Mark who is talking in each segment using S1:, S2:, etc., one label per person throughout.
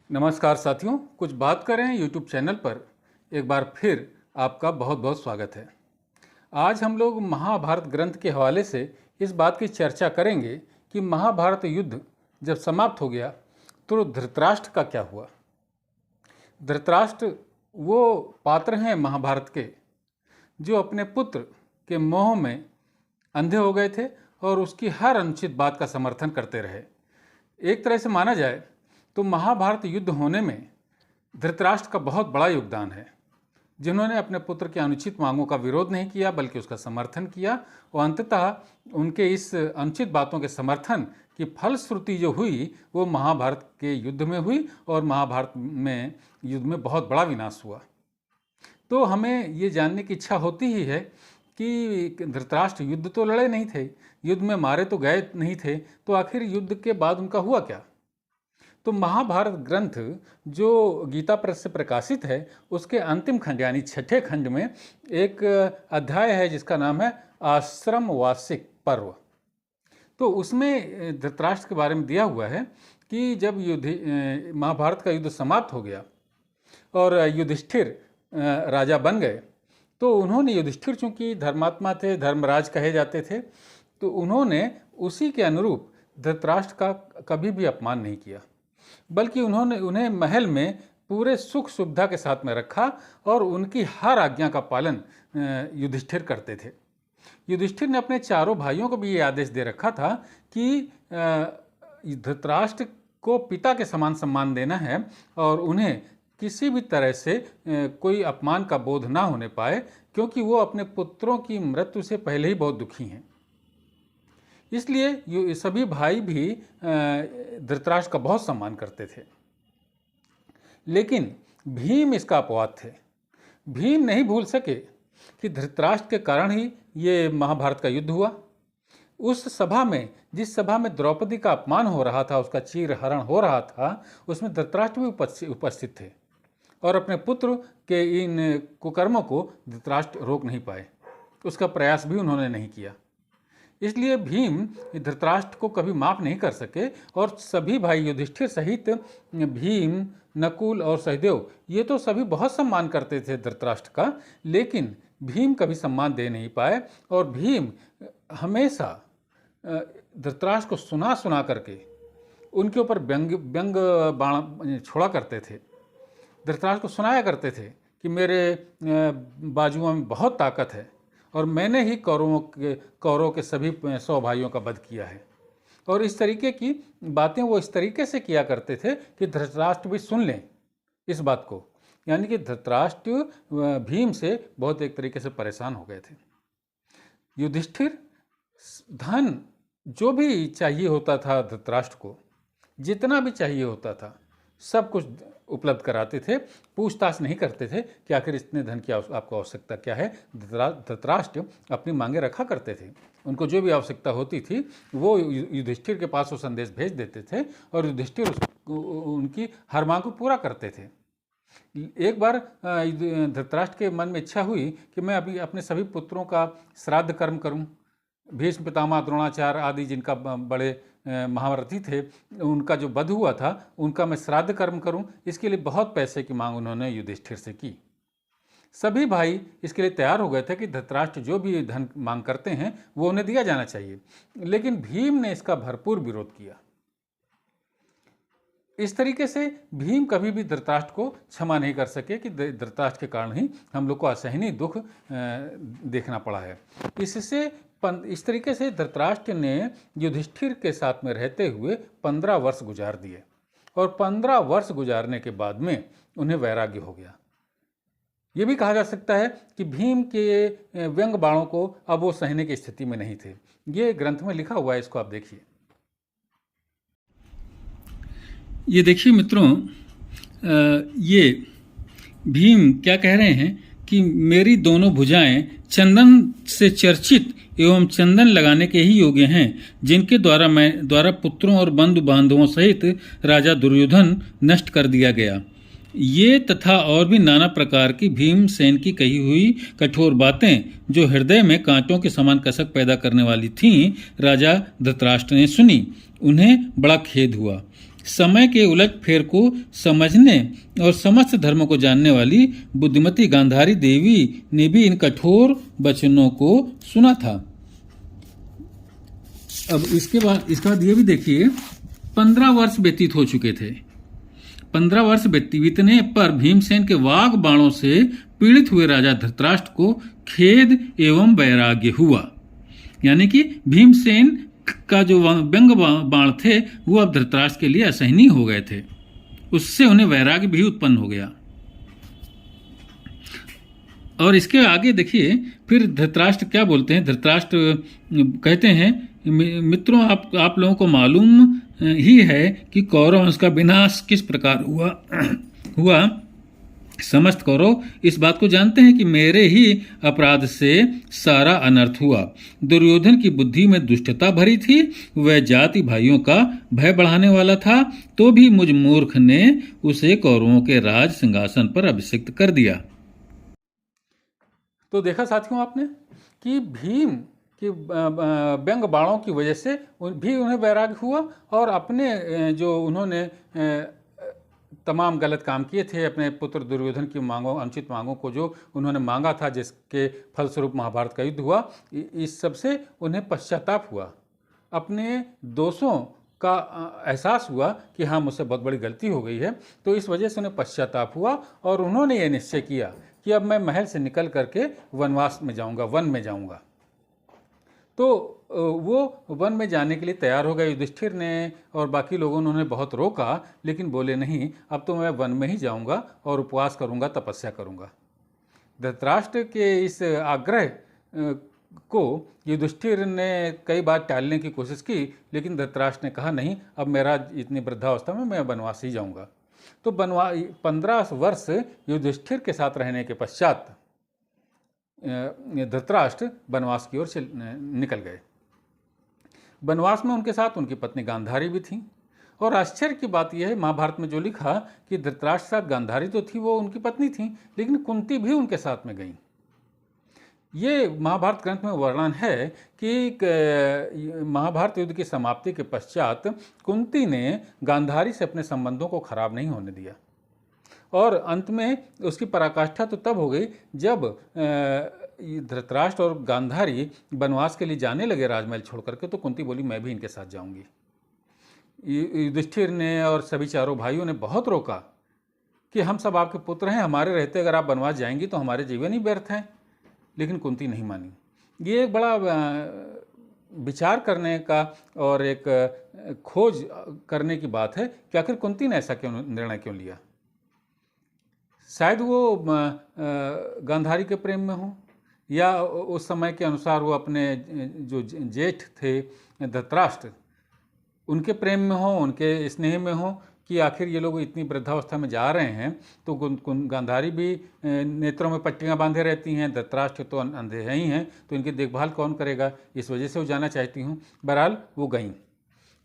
S1: नमस्कार साथियों, कुछ बात करें यूट्यूब चैनल पर एक बार फिर आपका बहुत बहुत स्वागत है। आज हम लोग महाभारत ग्रंथ के हवाले से इस बात की चर्चा करेंगे कि महाभारत युद्ध जब समाप्त हो गया तो धृतराष्ट्र का क्या हुआ। धृतराष्ट्र वो पात्र हैं महाभारत के जो अपने पुत्र के मोह में अंधे हो गए थे और उसकी हर अनुचित बात का समर्थन करते रहे। एक तरह से माना जाए तो महाभारत युद्ध होने में धृतराष्ट्र का बहुत बड़ा योगदान है, जिन्होंने अपने पुत्र की अनुचित मांगों का विरोध नहीं किया बल्कि उसका समर्थन किया और अंततः उनके इस अनुचित बातों के समर्थन की फलश्रुति जो हुई वो महाभारत के युद्ध में हुई और महाभारत में युद्ध में बहुत बड़ा विनाश हुआ। तो हमें ये जानने की इच्छा होती ही है कि धृतराष्ट्र युद्ध तो लड़े नहीं थे, युद्ध में मारे तो गए नहीं थे, तो आखिर युद्ध के बाद उनका हुआ क्या। तो महाभारत ग्रंथ जो गीता प्रेस से प्रकाशित है उसके अंतिम खंड यानी छठे खंड में एक अध्याय है जिसका नाम है आश्रम वार्षिक पर्व। तो उसमें धृतराष्ट्र के बारे में दिया हुआ है कि जब महाभारत का युद्ध समाप्त हो गया और युधिष्ठिर राजा बन गए तो उन्होंने, युधिष्ठिर चूँकि धर्मात्मा थे, धर्मराज कहे जाते थे, तो उन्होंने उसी के अनुरूप धृतराष्ट्र का कभी भी अपमान नहीं किया, बल्कि उन्होंने उन्हें महल में पूरे सुख सुविधा के साथ में रखा और उनकी हर आज्ञा का पालन युधिष्ठिर करते थे। युधिष्ठिर ने अपने चारों भाइयों को भी ये आदेश दे रखा था कि धृतराष्ट्र को पिता के समान सम्मान देना है और उन्हें किसी भी तरह से कोई अपमान का बोध ना होने पाए, क्योंकि वो अपने पुत्रों की मृत्यु से पहले ही बहुत दुखी हैं। इसलिए ये सभी भाई भी धृतराष्ट्र का बहुत सम्मान करते थे। लेकिन भीम इसका अपवाद थे। भीम नहीं भूल सके कि धृतराष्ट्र के कारण ही ये महाभारत का युद्ध हुआ। उस सभा में, जिस सभा में द्रौपदी का अपमान हो रहा था, उसका चीरहरण हो रहा था, उसमें धृतराष्ट्र भी उपस्थित थे और अपने पुत्र के इन कुकर्मों को धृतराष्ट्र रोक नहीं पाए, उसका प्रयास भी उन्होंने नहीं किया। इसलिए भीम धृतराष्ट्र को कभी माफ़ नहीं कर सके और सभी भाई युधिष्ठिर सहित भीम, नकुल और सहदेव ये तो सभी बहुत सम्मान करते थे धृतराष्ट्र का, लेकिन भीम कभी सम्मान दे नहीं पाए और भीम हमेशा धृतराष्ट्र को सुना सुना करके उनके ऊपर व्यंग बाण छोड़ा करते थे। धृतराष्ट्र को सुनाया करते थे कि मेरे बाजुओं में बहुत ताकत है और मैंने ही कौरवों के सभी 100 भाइयों का वध किया है। और इस तरीके की बातें वो इस तरीके से किया करते थे कि धृतराष्ट्र भी सुन लें इस बात को, यानी कि धृतराष्ट्र भीम से बहुत एक तरीके से परेशान हो गए थे। युधिष्ठिर धन जो भी चाहिए होता था धृतराष्ट्र को, जितना भी चाहिए होता था, सब कुछ उपलब्ध कराते थे, पूछताछ नहीं करते थे कि आखिर इतने धन की आपको आवश्यकता क्या है। धृतराष्ट्र अपनी मांगे रखा करते थे, उनको जो भी आवश्यकता होती थी वो युधिष्ठिर के पास वो संदेश भेज देते थे और युधिष्ठिर उनकी हर मांग को पूरा करते थे। एक बार धृतराष्ट्र के मन में इच्छा हुई कि मैं अभी अपने सभी पुत्रों का श्राद्ध कर्म करूं। भीष्म पितामह, द्रोणाचार्य आदि जिनका बड़े महारथी थे, उनका जो वध हुआ था उनका मैं श्राद्ध कर्म करूं। इसके लिए बहुत पैसे की मांग उन्होंने युधिष्ठिर से की। सभी भाई इसके लिए तैयार हो गए थे कि धृतराष्ट्र जो भी धन मांग करते हैं वो उन्हें दिया जाना चाहिए, लेकिन भीम ने इसका भरपूर विरोध किया। इस तरीके से भीम कभी भी धृतराष्ट्र को क्षमा नहीं कर सके कि धृतराष्ट्र के कारण ही हम लोग को असहनीय दुख देखना पड़ा है। इस तरीके से धृतराष्ट्र ने युधिष्ठिर के साथ में रहते हुए 15 वर्ष गुजार दिए और 15 वर्ष गुजारने के बाद में उन्हें वैराग्य हो गया। ये भी कहा जा सकता है कि भीम के व्यंग बाणों को अब वो सहने की स्थिति में नहीं थे। ये ग्रंथ में लिखा हुआ है, इसको आप देखिए।
S2: ये देखिए मित्रों, ये भीम क्या कह रहे हैं कि मेरी दोनों भुजाएं चंदन से चर्चित एवं चंदन लगाने के ही योग्य हैं, जिनके द्वारा पुत्रों और बंधु बांधवों सहित राजा दुर्योधन नष्ट कर दिया गया। ये तथा और भी नाना प्रकार की भीमसेन की कही हुई कठोर बातें जो हृदय में कांटों के समान कसक पैदा करने वाली थीं, राजा धृतराष्ट्र ने सुनी। उन्हें बड़ा खेद हुआ। समय के उलटफेर को समझने और समस्त धर्मों को जानने वाली बुद्धिमती गांधारी देवी ने भी इन कठोर वचनों को सुना था। अब इसके बाद ये भी देखिए, 15 वर्ष व्यतीत हो चुके थे। 15 वर्ष बीतने पर भीमसेन के वाग बाणों से पीड़ित हुए राजा धृतराष्ट्र को खेद एवं वैराग्य हुआ। यानी कि भीमसेन का जो व्यंग बाण थे वो अब धृतराष्ट्र के लिए असहनीय हो गए थे, उससे उन्हें वैराग्य भी उत्पन्न हो गया। और इसके आगे देखिए फिर धृतराष्ट्र क्या बोलते हैं। धृतराष्ट्र कहते हैं, मित्रों आप लोगों को मालूम ही है कि कौरव वंश का विनाश किस प्रकार हुआ। समस्त कौरव इस बात को जानते हैं कि मेरे ही अपराध से सारा अनर्थ हुआ। दुर्योधन की बुद्धि में दुष्टता भरी थी, वह जाति भाइयों का भय बढ़ाने वाला था, तो भी मुझ मूर्ख ने उसे कौरवों के राज सिंहासन पर अभिषिक्त कर दिया।
S1: तो देखा साथियों आपने कि भीम कि व्यंग बाणों की वजह से भी उन्हें वैराग्य हुआ, और अपने जो उन्होंने तमाम गलत काम किए थे, अपने पुत्र दुर्योधन की मांगों, अनुचित मांगों को जो उन्होंने मांगा था, जिसके फलस्वरूप महाभारत का युद्ध हुआ, इस सब से उन्हें पश्चाताप हुआ। अपने दोषों का एहसास हुआ कि हाँ, मुझसे बहुत बड़ी गलती हो गई है। तो इस वजह से उन्हें पश्चाताप हुआ और उन्होंने ये निश्चय किया कि अब मैं महल से निकल करके वनवास में जाऊँगा, वन में जाऊँगा। तो वो वन में जाने के लिए तैयार हो गए। युधिष्ठिर ने और बाकी लोगों ने उन्हें बहुत रोका, लेकिन बोले नहीं, अब तो मैं वन में ही जाऊंगा और उपवास करूंगा, तपस्या करूंगा। धृतराष्ट्र के इस आग्रह को युधिष्ठिर ने कई बार टालने की कोशिश की, लेकिन धृतराष्ट्र ने कहा नहीं, अब मेरा इतनी वृद्धावस्था में मैं वनवास ही जाऊंगा। तो 15 वर्ष युधिष्ठिर के साथ रहने के पश्चात धृतराष्ट्र वनवास की ओर से निकल गए। वनवास में उनके साथ उनकी पत्नी गांधारी भी थी। और आश्चर्य की बात यह है, महाभारत में जो लिखा कि धृतराष्ट्र के साथ गांधारी तो थी, वो उनकी पत्नी थी, लेकिन कुंती भी उनके साथ में गई। ये महाभारत ग्रंथ में वर्णन है कि महाभारत युद्ध की समाप्ति के पश्चात कुंती ने गांधारी से अपने संबंधों को खराब नहीं होने दिया, और अंत में उसकी पराकाष्ठा तो तब हो गई जब धृतराष्ट्र और गांधारी वनवास के लिए जाने लगे राजमहल छोड़ करके। तो कुंती बोली मैं भी इनके साथ जाऊंगी। युधिष्ठिर ने और सभी चारों भाइयों ने बहुत रोका कि हम सब आपके पुत्र हैं, हमारे रहते अगर आप वनवास जाएंगी तो हमारे जीवन ही व्यर्थ हैं, लेकिन कुंती नहीं मानी। ये एक बड़ा विचार करने का और एक खोज करने की बात है कि आखिर कुंती ने ऐसा निर्णय क्यों लिया। शायद वो गांधारी के प्रेम में हो, या उस समय के अनुसार वो अपने जो जेठ थे धृतराष्ट्र उनके प्रेम में हो, उनके स्नेह में हो, कि आखिर ये लोग इतनी वृद्धावस्था में जा रहे हैं तो गांधारी भी नेत्रों में पट्टियां बांधे रहती हैं, धृतराष्ट्र तो अंधे ही हैं, तो इनकी देखभाल कौन करेगा, इस वजह से वो जाना चाहती हूँ। बहरहाल वो गईं।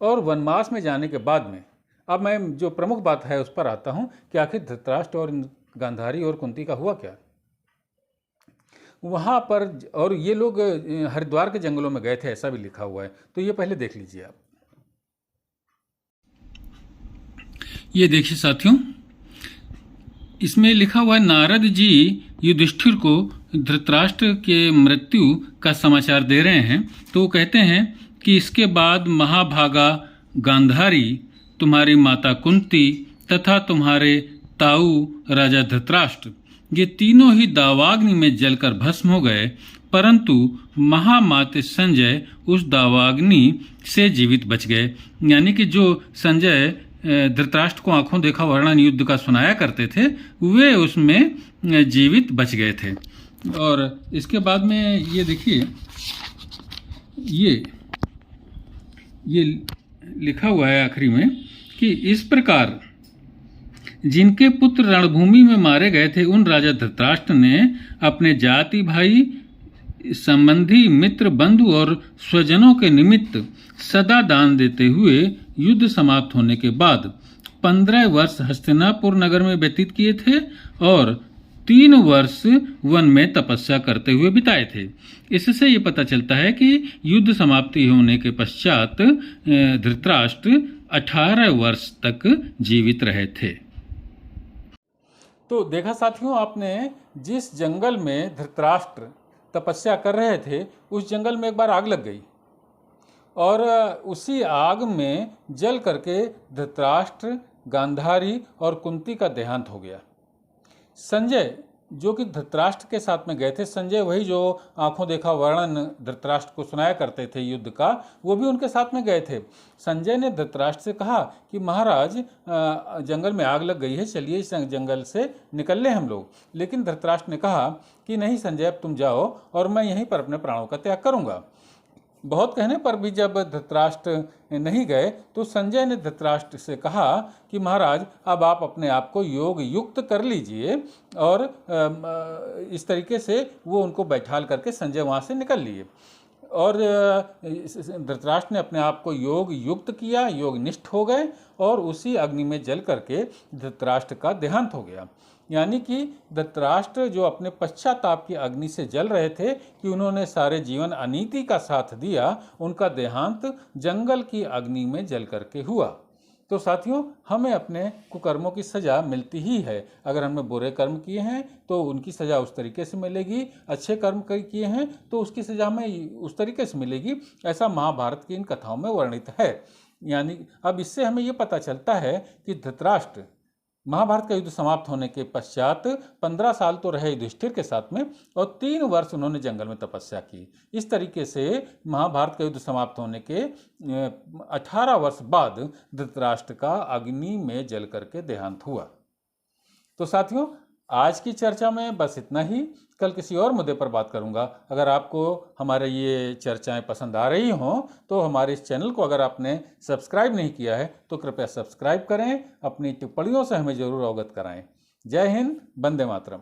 S1: और वनवास में जाने के बाद में अब मैं जो प्रमुख बात है उस पर आता हूँ कि आखिर धृतराष्ट्र और गांधारी और कुंती का हुआ क्या वहाँ पर। और ये लोग हरिद्वार के जंगलों में गए थे, ऐसा भी लिखा हुआ है, तो ये पहले देख लीजिए आप।
S2: ये देखिए साथियों, इसमें लिखा हुआ है, नारद जी युधिष्ठिर को धृतराष्ट्र के मृत्यु का समाचार दे रहे हैं। तो वो कहते हैं कि इसके बाद महाभागा गांधारी, तुम्हारी माता कुंती तथा तुम्हारे ताऊ राजा धृतराष्ट्र, ये तीनों ही दावाग्नि में जलकर भस्म हो गए, परंतु महामात्य संजय उस दावाग्नि से जीवित बच गए। यानी कि जो संजय धृतराष्ट्र को आंखों देखा वर्णन युद्ध का सुनाया करते थे, वे उसमें जीवित बच गए थे। और इसके बाद में ये देखिए, ये लिखा हुआ है आखिरी में कि इस प्रकार जिनके पुत्र रणभूमि में मारे गए थे, उन राजा धृतराष्ट्र ने अपने जाति भाई, संबंधी, मित्र, बंधु और स्वजनों के निमित्त सदा दान देते हुए युद्ध समाप्त होने के बाद 15 वर्ष हस्तिनापुर नगर में व्यतीत किए थे और 3 वर्ष वन में तपस्या करते हुए बिताए थे। इससे ये पता चलता है कि युद्ध समाप्ति होने के पश्चात धृतराष्ट्र 18 वर्ष तक जीवित रहे थे।
S1: तो देखा साथियों आपने, जिस जंगल में धृतराष्ट्र तपस्या कर रहे थे उस जंगल में एक बार आग लग गई और उसी आग में जल करके धृतराष्ट्र, गांधारी और कुंती का देहांत हो गया। संजय जो कि धृतराष्ट्र के साथ में गए थे, संजय वही जो आंखों देखा वर्णन धृतराष्ट्र को सुनाया करते थे युद्ध का, वो भी उनके साथ में गए थे। संजय ने धृतराष्ट्र से कहा कि महाराज जंगल में आग लग गई है, चलिए इस जंगल से निकल लें हम लोग। लेकिन धृतराष्ट्र ने कहा कि नहीं संजय, अब तुम जाओ और मैं यहीं पर अपने प्राणों का त्याग करूंगा। बहुत कहने पर भी जब धृतराष्ट्र नहीं गए तो संजय ने धृतराष्ट्र से कहा कि महाराज अब आप अपने आप को योग युक्त कर लीजिए, और इस तरीके से वो उनको बैठाल करके संजय वहाँ से निकल लिए। और धृतराष्ट्र ने अपने आप को योग युक्त किया, योग निष्ठ हो गए और उसी अग्नि में जल करके धृतराष्ट्र का देहांत हो गया। यानी कि धृतराष्ट्र जो अपने पश्चाताप की अग्नि से जल रहे थे कि उन्होंने सारे जीवन अनीति का साथ दिया, उनका देहांत जंगल की अग्नि में जल करके हुआ। तो साथियों, हमें अपने कुकर्मों की सज़ा मिलती ही है। अगर हमने बुरे कर्म किए हैं तो उनकी सज़ा उस तरीके से मिलेगी, अच्छे कर्म किए हैं तो उसकी सज़ा हमें उस तरीके से मिलेगी। ऐसा महाभारत की इन कथाओं में वर्णित है। यानी अब इससे हमें ये पता चलता है कि धृतराष्ट्र महाभारत का युद्ध समाप्त होने के पश्चात 15 साल तो रहे युधिष्ठिर के साथ में और 3 वर्ष उन्होंने जंगल में तपस्या की। इस तरीके से महाभारत का युद्ध समाप्त होने के 18 वर्ष बाद धृतराष्ट्र का अग्नि में जल करके देहांत हुआ। तो साथियों, आज की चर्चा में बस इतना ही। कल किसी और मुद्दे पर बात करूंगा। अगर आपको हमारे ये चर्चाएं पसंद आ रही हों तो हमारे इस चैनल को अगर आपने सब्सक्राइब नहीं किया है तो कृपया सब्सक्राइब करें, अपनी टिप्पणियों से हमें जरूर अवगत कराएं। जय हिंद, वंदे मातरम।